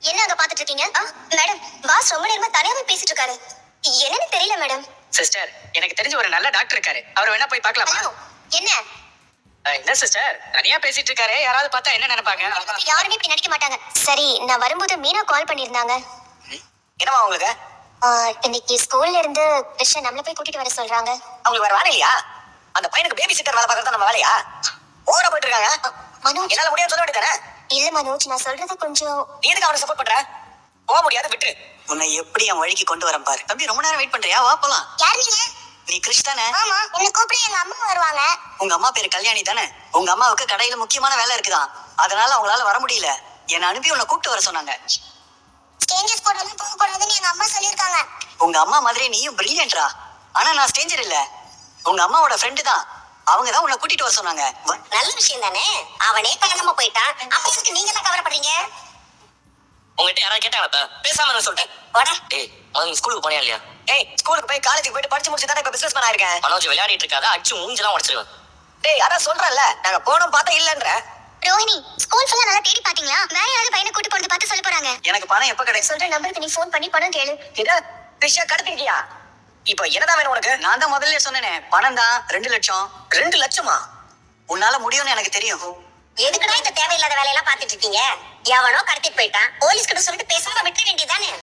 என்ன அங்க பாத்துட்டு இருக்கீங்க? மேடம், பாஸ் ரொம்ப நேரமா தனியாவே பேசிட்டு இருக்காரு. என்னன்னு தெரியல மேடம். சிஸ்டர், எனக்கு தெரிஞ்ச ஒரு நல்ல டாக்டர் இருக்காரு. அவர் வேணா போய் பார்க்கலாமா? ஐயோ, என்ன? என்ன சிஸ்டர், தனியா பேசிட்டு இருக்காரு. யாராவது பார்த்தா என்ன நினைப்பாங்க? யாருமே இப்படி நினைக்க மாட்டாங்க. சரி, நான் வரும்போது மீனா கால் பண்ணிருந்தாங்க. என்னவா உங்களுக்கு? இன்னைக்கு ஸ்கூல்ல இருந்து கிருஷ்ணன் நம்மள போய் கூட்டிட்டு வர சொல்றாங்க. அவங்களுக்கு வேற வேலை இல்லையா? அந்த பையனுக்கு பேபி சிட்டர் வேலை பார்க்கறது நம்ம வேலையா? ஓவரா போயிட்டு இருக்காங்க. மனோஜ், என்னால முடியாது சொல்ல வேண்டியதானே? இல்ல மனோஜ், நான் சொல்றது கொஞ்சம். நீ எதுக்கு அவனை சப்போர்ட் பண்ற? போக முடியாது, விட்டு. உன்னை எப்படி என் வழிக்கு கொண்டு வரேன் பாரு. தம்பி, ரொம்ப நேரம் வெயிட் பண்றியா? வா போலாம். யார் நீங்க? நீ கிருஷ் தானே? ஆமா, என்ன கூப்பிட எங்க அம்மா வருவாங்க. உங்க அம்மா பேரு கல்யாணி தானே? உங்க அம்மாவுக்கு கடையில முக்கியமான வேலை இருக்குதான், அதனால அவங்களால வர முடியல. என்னை அனுப்பி உன்னை கூப்பிட்டு வர சொன்னாங்க. ஸ்டேஞ்சஸ் போடாம போக கூடாதுன்னு எங்க அம்மா சொல்லிருக்காங்க. உங்க அம்மா மாதிரி நீயும் பிரில்லியன்ட்ரா. ஆனா நான் ஸ்டேஞ்சர் இல்ல, உங்க அம்மாவோட ஃப்ரெண்டு தான். அவங்க தான் உன்னை கூட்டிட்டு வர சொன்னாங்க. நல்ல விஷயம் தானே. அவனே பணமா போயிட்டான், அப்ப எதுக்கு நீங்க எல்லாம் கவலைப்படுறீங்க? உங்ககிட்ட யாராவது கேட்டாங்களா? பேசாம நான் சொல்லிட்டேன். போடா. ஏய், நீ ஸ்கூலுக்கு போனியா இல்லையா? ஏய், ஸ்கூலுக்கு போய் காலேஜுக்கு போயிட்டு படிச்சு முடிச்சு தானே இப்ப பிசினஸ் மேன் ஆயிருக்கேன். மனோஜ் விளையாடிட்டு இருக்காத, அடிச்சு மூஞ்செல்லாம் உடச்சிருவேன். டேய், அதான் சொல்றேன்ல, நாங்க போனோம் பார்த்தா இல்லன்ற. ரோஹிணி, ஸ்கூல் ஃபுல்லா நல்லா தேடி பாத்தீங்களா? வேற யாராவது பையனை கூட்டி போறது பார்த்து சொல்ல போறாங்க. எனக்கு பணம் எப்ப கிடைக்கும்? சொல்ற நம்பருக்கு நீ ஃபோன் பண்ணி பணம் கேளு. இத விஷயம் கடத்திட்டியா? இப்போ என்னதான் வேணும் உனக்கு? நான் தான் முதல்ல சொன்னேனே, பணம் தான். 2 லட்சம். 2 லட்சமா? உன்னால முடியும்னு எனக்கு தெரியும். எதுக்குடா இந்த தேவையில்லாத வேலையெல்லாம் பாத்துட்டு இருக்கீங்க? எவனோ கடத்திட்டு போயிட்டான், போலீஸ் கிட்ட சொல்லிட்டு பேசாம விட்டுற வேண்டியதானே.